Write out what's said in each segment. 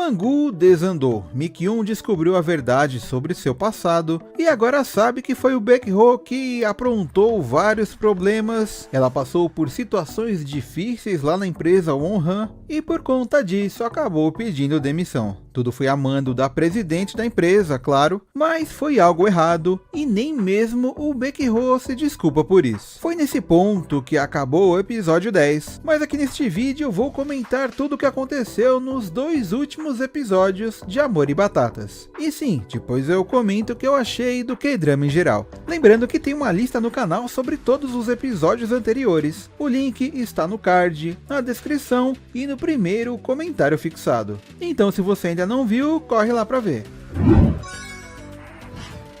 Angu desandou. Mikyun descobriu a verdade sobre seu passado e agora sabe que foi o Baekho que aprontou vários problemas. Ela passou por situações difíceis lá na empresa Wonhan e por conta disso acabou pedindo demissão. Tudo foi a mando da presidente da empresa, claro, mas foi algo errado e nem mesmo o Baekho se desculpa por isso. Foi nesse ponto que acabou o episódio 10, mas aqui neste vídeo eu vou comentar tudo o que aconteceu nos 2 últimos episódios de Amor e Batatas. E sim, depois eu comento o que eu achei do K-drama em geral. Lembrando que tem uma lista no canal sobre todos os episódios anteriores. O link está no card, na descrição e no primeiro comentário fixado. Então se você ainda não viu, corre lá pra ver.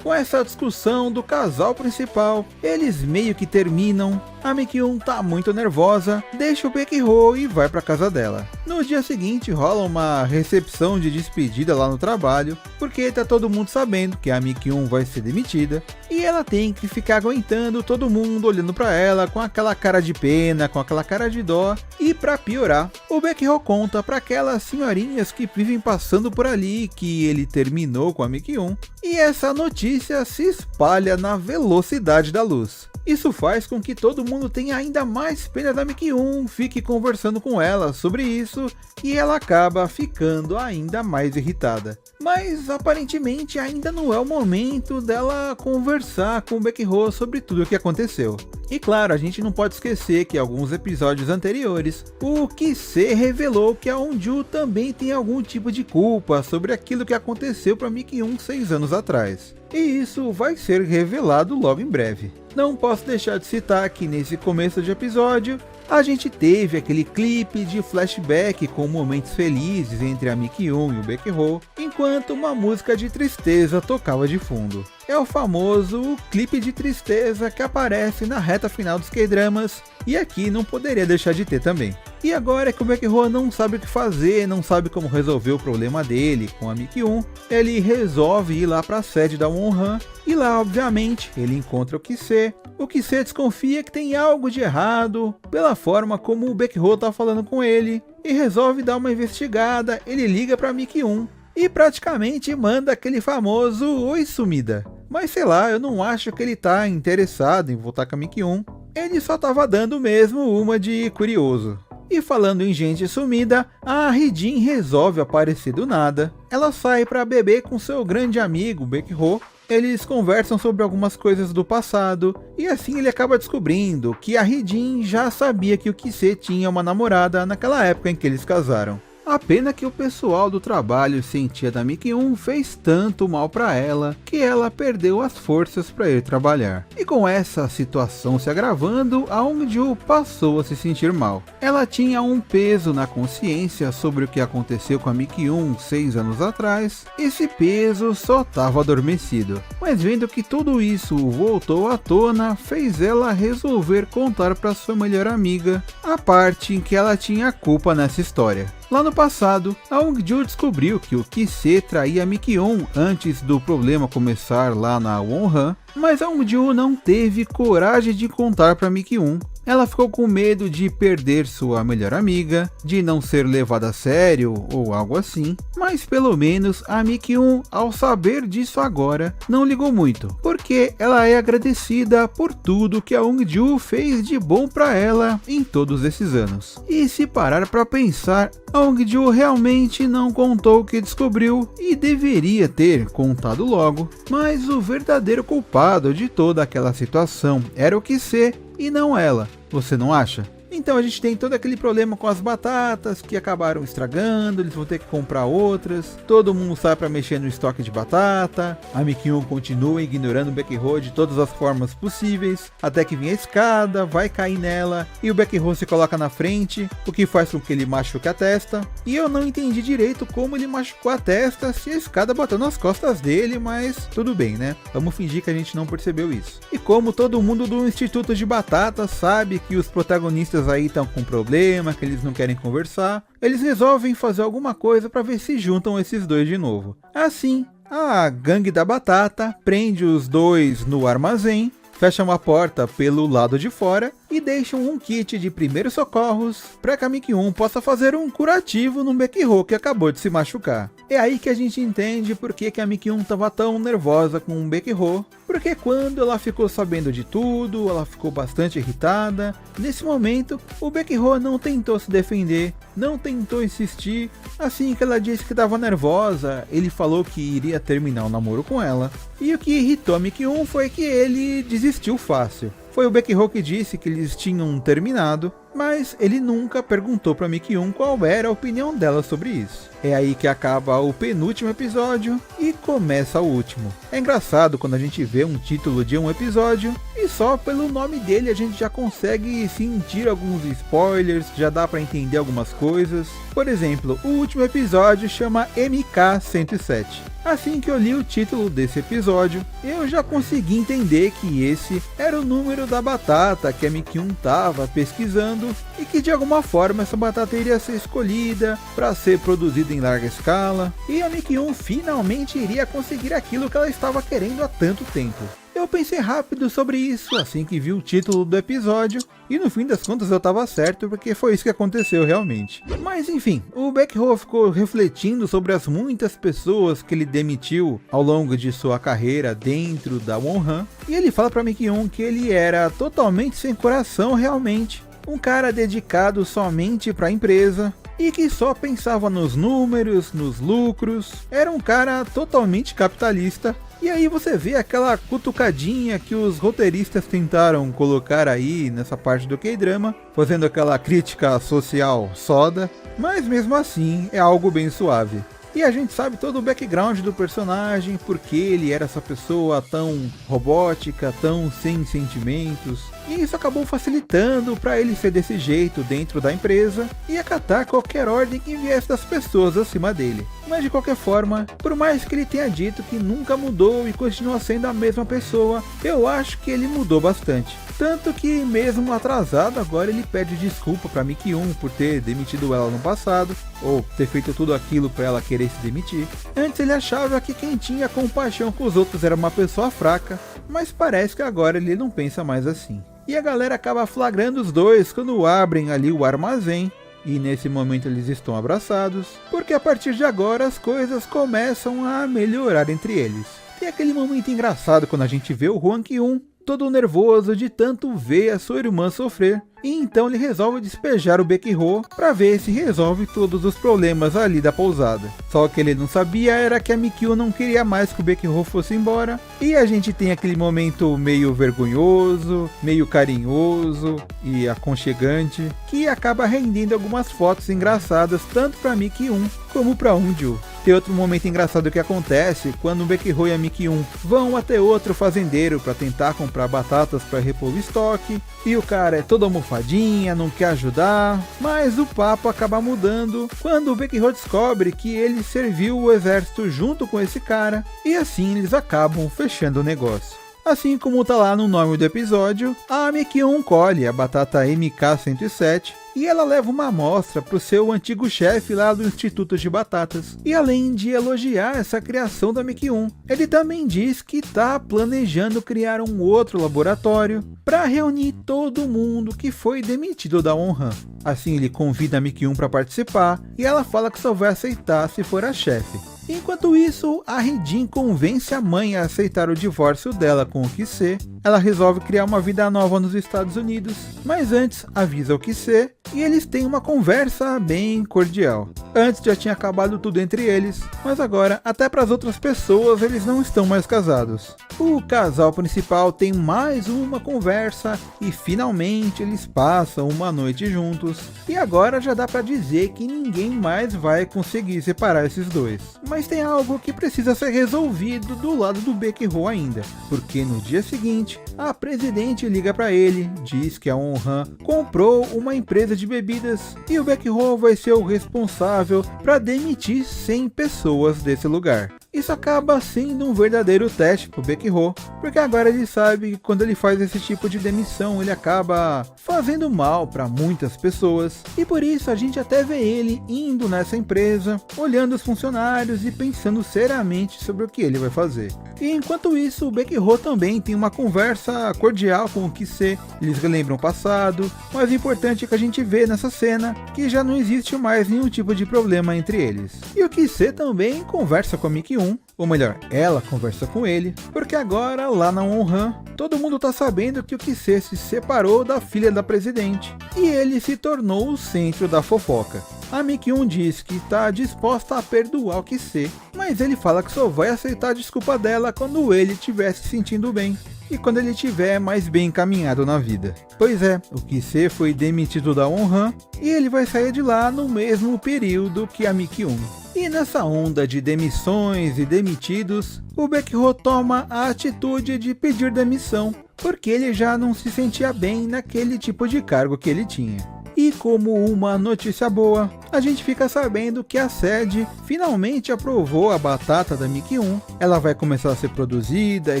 Com essa discussão do casal principal, eles meio que terminam. A Mikyun tá muito nervosa, deixa o Baekho e vai pra casa dela. No dia seguinte rola uma recepção de despedida lá no trabalho, porque tá todo mundo sabendo que a Mikyun vai ser demitida, e ela tem que ficar aguentando todo mundo olhando pra ela com aquela cara de pena, com aquela cara de dó, e pra piorar, o Baekho conta pra aquelas senhorinhas que vivem passando por ali que ele terminou com a Mikyun, e essa notícia se espalha na velocidade da luz. Isso faz com que todo mundo tenha ainda mais pena da Mikyun, fique conversando com ela sobre isso e ela acaba ficando ainda mais irritada. Mas aparentemente ainda não é o momento dela conversar com o Baekho sobre tudo o que aconteceu. E claro, a gente não pode esquecer que em alguns episódios anteriores, o Kise revelou que a Wonju também tem algum tipo de culpa sobre aquilo que aconteceu para Mikyun 6 anos atrás. E isso vai ser revelado logo em breve. Não posso deixar de citar que nesse começo de episódio, a gente teve aquele clipe de flashback com momentos felizes entre a Mikyun e o Baekho, enquanto uma música de tristeza tocava de fundo. É o famoso clipe de tristeza que aparece na reta final dos K-dramas, e aqui não poderia deixar de ter também. E agora que o Baekho não sabe o que fazer, não sabe como resolver o problema dele com a Mikyun, ele resolve ir lá para a sede da Wonhan, e lá obviamente ele encontra o Kise. O Kise desconfia que tem algo de errado pela forma como o Baekho tá falando com ele, e resolve dar uma investigada. Ele liga para Mikyun e praticamente manda aquele famoso "Oi, sumida". Mas sei lá, eu não acho que ele tá interessado em voltar com a Mikyun. Ele só tava dando mesmo uma de curioso. E falando em gente sumida, a Hee-jin resolve aparecer do nada. Ela sai para beber com seu grande amigo Baekho. Eles conversam sobre algumas coisas do passado, e assim ele acaba descobrindo que a Hee-jin já sabia que o Kise tinha uma namorada naquela época em que eles casaram. A pena que o pessoal do trabalho sentia da Mikyun fez tanto mal para ela que ela perdeu as forças para ir trabalhar. E com essa situação se agravando, a Wonju passou a se sentir mal. Ela tinha um peso na consciência sobre o que aconteceu com a Mikyun 6 anos atrás. Esse peso só estava adormecido. Mas vendo que tudo isso voltou à tona, fez ela resolver contar para sua melhor amiga a parte em que ela tinha culpa nessa história. Lá no passado, a Wonju descobriu que o Kise traía Mikyun antes do problema começar lá na Wonhan, mas a Wonju não teve coragem de contar para Mikyun. Ela ficou com medo de perder sua melhor amiga, de não ser levada a sério ou algo assim, mas pelo menos a Mikyun, ao saber disso agora, não ligou muito, porque ela é agradecida por tudo que a Wonju fez de bom para ela em todos esses anos. E se parar para pensar, a Wonju realmente não contou o que descobriu e deveria ter contado logo, mas o verdadeiro culpado de toda aquela situação era o Kise e não ela. Você não acha? Então a gente tem todo aquele problema com as batatas que acabaram estragando, eles vão ter que comprar outras, todo mundo sai para mexer no estoque de batata, a Mikyun continua ignorando o Baekho de todas as formas possíveis, até que vem a escada, vai cair nela e o Baekho se coloca na frente, o que faz com que ele machuque a testa, e eu não entendi direito como ele machucou a testa se a escada bateu nas costas dele, mas tudo bem, né? Vamos fingir que a gente não percebeu isso. E como todo mundo do Instituto de Batatas sabe que os protagonistas aí estão com problema, que eles não querem conversar, eles resolvem fazer alguma coisa para ver se juntam esses dois de novo. Assim, a gangue da batata prende os dois no armazém, fecha uma porta pelo lado de fora e e deixam um kit de primeiros socorros para que a Mikyun possa fazer um curativo no Baekho que acabou de se machucar. É aí que a gente entende por que a Mikyun estava tão nervosa com o Baekho, porque quando ela ficou sabendo de tudo, ela ficou bastante irritada. Nesse momento, o Baekho não tentou se defender, não tentou insistir. Assim que ela disse que estava nervosa, ele falou que iria terminar o namoro com ela. E o que irritou a Mikyun foi que ele desistiu fácil. Foi o Baekho que disse que eles tinham terminado, mas ele nunca perguntou para Mikyun qual era a opinião dela sobre isso. É aí que acaba o penúltimo episódio e começa o último. É engraçado quando a gente vê um título de um episódio e só pelo nome dele a gente já consegue sentir alguns spoilers, já dá para entender algumas coisas. Por exemplo, o último episódio chama MK107. Assim que eu li o título desse episódio, eu já consegui entender que esse era o número da batata que a Mikyun estava pesquisando e que de alguma forma essa batata iria ser escolhida para ser produzida em larga escala e a Mikyun finalmente iria conseguir aquilo que ela estava querendo há tanto tempo. Eu pensei rápido sobre isso assim que vi o título do episódio e no fim das contas eu estava certo porque foi isso que aconteceu realmente. Mas enfim, o Baekho ficou refletindo sobre as muitas pessoas que ele demitiu ao longo de sua carreira dentro da Wonhan e ele fala para Mikyun que ele era totalmente sem coração realmente, um cara dedicado somente para a empresa e que só pensava nos números, nos lucros, era um cara totalmente capitalista. E aí você vê aquela cutucadinha que os roteiristas tentaram colocar aí nessa parte do K-drama, fazendo aquela crítica social soda, mas mesmo assim é algo bem suave. E a gente sabe todo o background do personagem, porque ele era essa pessoa tão robótica, tão sem sentimentos. E isso acabou facilitando para ele ser desse jeito dentro da empresa e acatar qualquer ordem que viesse das pessoas acima dele. Mas de qualquer forma, por mais que ele tenha dito que nunca mudou e continua sendo a mesma pessoa, eu acho que ele mudou bastante. Tanto que mesmo atrasado, agora ele pede desculpa para Mikyun por ter demitido ela no passado, ou ter feito tudo aquilo para ela querer se demitir. Antes ele achava que quem tinha compaixão com os outros era uma pessoa fraca, mas parece que agora ele não pensa mais assim. E a galera acaba flagrando os dois quando abrem ali o armazém, e nesse momento eles estão abraçados, porque a partir de agora as coisas começam a melhorar entre eles. Tem aquele momento engraçado quando a gente vê o Hwang Ki-un todo nervoso de tanto ver a sua irmã sofrer, e então ele resolve despejar o Baekho para ver se resolve todos os problemas ali da pousada. Só que ele não sabia era que a Mikyun não queria mais que o Baekho fosse embora, e a gente tem aquele momento meio vergonhoso, meio carinhoso e aconchegante, que acaba rendendo algumas fotos engraçadas tanto para Mikyun como para Eunju. Tem outro momento engraçado que acontece quando o Baekho e a Mikyun vão até outro fazendeiro para tentar comprar batatas para repor o estoque, e o cara é todo almofadinha, não quer ajudar, mas o papo acaba mudando quando o Baekho descobre que ele serviu o exército junto com esse cara, e assim eles acabam fechando o negócio. Assim como tá lá no nome do episódio, a Mikyun colhe a batata MK107 e ela leva uma amostra para o seu antigo chefe lá do Instituto de Batatas. E além de elogiar essa criação da Mikyun, ele também diz que está planejando criar um outro laboratório para reunir todo mundo que foi demitido da Wonhan. Assim ele convida a Mikyun para participar e ela fala que só vai aceitar se for a chefe. Enquanto isso, a Hee-jin convence a mãe a aceitar o divórcio dela com o Ki-se. Ela resolve criar uma vida nova nos Estados Unidos, mas antes avisa o Ki-se e eles têm uma conversa bem cordial. Antes já tinha acabado tudo entre eles, mas agora até para as outras pessoas eles não estão mais casados. O casal principal tem mais uma conversa e finalmente eles passam uma noite juntos. E agora já dá para dizer que ninguém mais vai conseguir separar esses dois. Mas tem algo que precisa ser resolvido do lado do Baekho ainda, porque no dia seguinte a presidente liga para ele, diz que a Wonhan comprou uma empresa de bebidas e o Baekho vai ser o responsável para demitir 100 pessoas desse lugar. Isso acaba sendo um verdadeiro teste pro Baek-ho, porque agora ele sabe que quando ele faz esse tipo de demissão, ele acaba fazendo mal para muitas pessoas, e por isso a gente até vê ele indo nessa empresa, olhando os funcionários e pensando seriamente sobre o que ele vai fazer. E enquanto isso, o Baek-ho também tem uma conversa cordial com o Ki-se, eles relembram o passado, mas o importante é que a gente vê nessa cena que já não existe mais nenhum tipo de problema entre eles. E o Ki-se também conversa com a Mi-kyun, ou melhor, ela conversa com ele, porque agora lá na Wonhan, todo mundo tá sabendo que o Ki-se se separou da filha da presidente, e ele se tornou o centro da fofoca. A Mi-kyun diz que está disposta a perdoar o Ki-se, mas ele fala que só vai aceitar a desculpa dela quando ele estiver se sentindo bem, e quando ele estiver mais bem encaminhado na vida. Pois é, o Ki-se foi demitido da Wonhan, e ele vai sair de lá no mesmo período que a Mi-kyun. E nessa onda de demissões e demitidos, o Baek-ho toma a atitude de pedir demissão, porque ele já não se sentia bem naquele tipo de cargo que ele tinha. E como uma notícia boa, a gente fica sabendo que a sede finalmente aprovou a batata da Mi-kyun. Ela vai começar a ser produzida e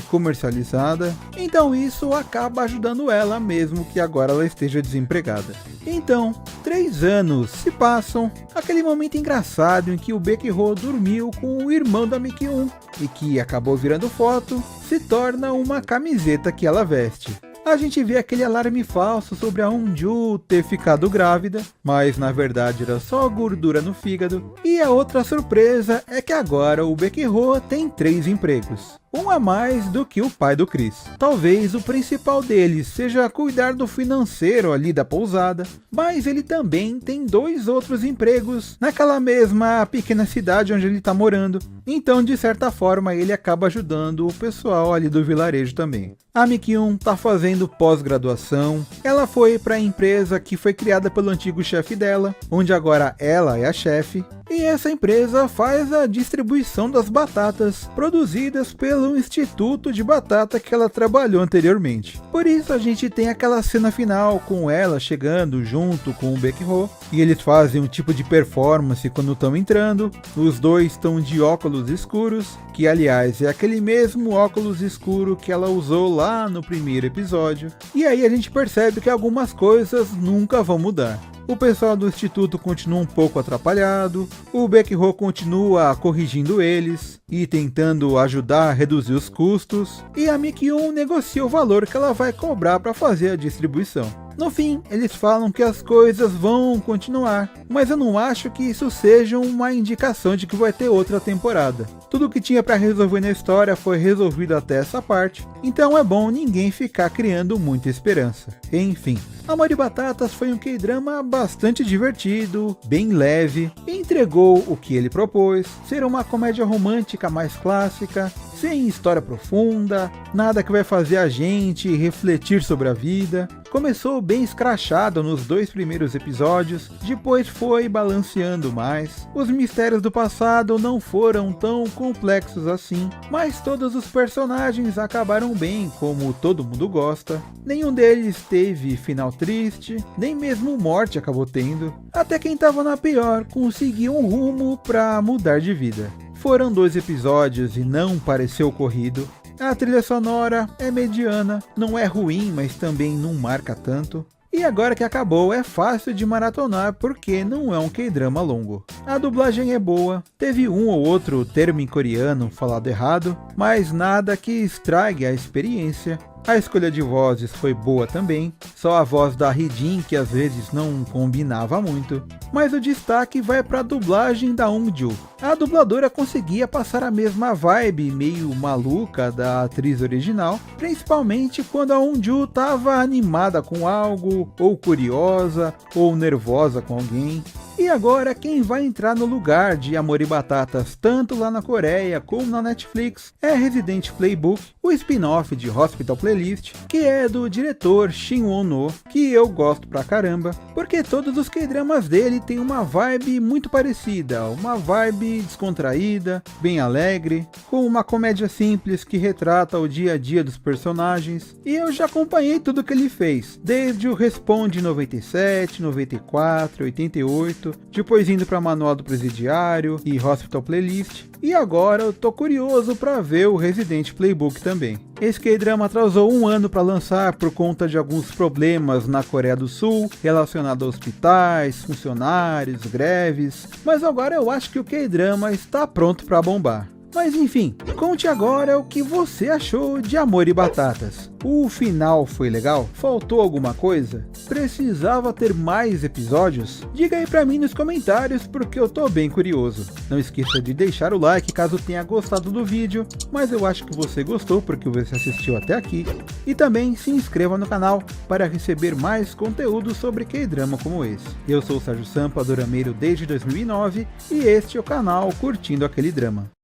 comercializada, então isso acaba ajudando ela mesmo que agora ela esteja desempregada. Então, 3 anos se passam, aquele momento engraçado em que o Baek-ho dormiu com o irmão da Mi-kyun e que acabou virando foto, se torna uma camiseta que ela veste. A gente vê aquele alarme falso sobre a Wonju ter ficado grávida, mas na verdade era só gordura no fígado. E a outra surpresa é que agora o Baek-ho tem 3 empregos. Um a mais do que o pai do Chris. Talvez o principal deles seja cuidar do financeiro ali da pousada, mas ele também tem 2 outros empregos naquela mesma pequena cidade onde ele está morando. Então, de certa forma, ele acaba ajudando o pessoal ali do vilarejo também. A Mi-kyun está fazendo pós-graduação. Ela foi para a empresa que foi criada pelo antigo chefe dela, onde agora ela é a chefe. E essa empresa faz a distribuição das batatas produzidas pelo Instituto de Batata que ela trabalhou anteriormente. Por isso a gente tem aquela cena final com ela chegando junto com o Baek-ho, e eles fazem um tipo de performance quando estão entrando. Os dois estão de óculos escuros, que aliás é aquele mesmo óculos escuro que ela usou lá no primeiro episódio. E aí a gente percebe que algumas coisas nunca vão mudar. O pessoal do instituto continua um pouco atrapalhado, o Baek-ho continua corrigindo eles e tentando ajudar a reduzir os custos, e a Mi-kyun negocia o valor que ela vai cobrar para fazer a distribuição. No fim, eles falam que as coisas vão continuar, mas eu não acho que isso seja uma indicação de que vai ter outra temporada. Tudo que tinha para resolver na história foi resolvido até essa parte, então é bom ninguém ficar criando muita esperança. Enfim, Amor e Batatas foi um K-drama bastante divertido, bem leve, e entregou o que ele propôs, ser uma comédia romântica mais clássica, sem história profunda, nada que vai fazer a gente refletir sobre a vida. Começou bem escrachado nos 2 primeiros episódios, depois foi balanceando mais. Os mistérios do passado não foram tão complexos assim, mas todos os personagens acabaram bem, como todo mundo gosta. Nenhum deles teve final triste, nem mesmo morte acabou tendo. Até quem tava na pior conseguiu um rumo pra mudar de vida. Foram 2 episódios e não pareceu corrido. A trilha sonora é mediana, não é ruim, mas também não marca tanto. E agora que acabou, é fácil de maratonar porque não é um K-drama longo. A dublagem é boa, teve um ou outro termo em coreano falado errado, mas nada que estrague a experiência. A escolha de vozes foi boa também, só a voz da Hee-jin que às vezes não combinava muito. Mas o destaque vai para a dublagem da Wonju. A dubladora conseguia passar a mesma vibe meio maluca da atriz original, principalmente quando a Wonju estava animada com algo, ou curiosa, ou nervosa com alguém. E agora quem vai entrar no lugar de Amor e Batatas tanto lá na Coreia como na Netflix é Resident Playbook, o spin-off de Hospital Playlist, que é do diretor Shin Won-oh, que eu gosto pra caramba, porque todos os K-dramas dele tem uma vibe muito parecida, uma vibe descontraída, bem alegre, com uma comédia simples que retrata o dia a dia dos personagens, e eu já acompanhei tudo que ele fez, desde o Responde 97, 94, 88, Perfeito, depois indo para Manual do Presidiário e Hospital Playlist, e agora eu tô curioso para ver o Resident Playbook também. Esse K-drama atrasou um ano para lançar por conta de alguns problemas na Coreia do Sul, relacionado a hospitais, funcionários, greves, mas agora eu acho que o K-drama está pronto para bombar. Mas enfim, conte agora o que você achou de Amor e Batatas. O final foi legal? Faltou alguma coisa? Precisava ter mais episódios? Diga aí pra mim nos comentários porque eu tô bem curioso. Não esqueça de deixar o like caso tenha gostado do vídeo, mas eu acho que você gostou porque você assistiu até aqui. E também se inscreva no canal para receber mais conteúdo sobre K-drama como esse. Eu sou o Sérgio Sampa, dorameiro desde 2009 e este é o canal Curtindo Aquele Drama.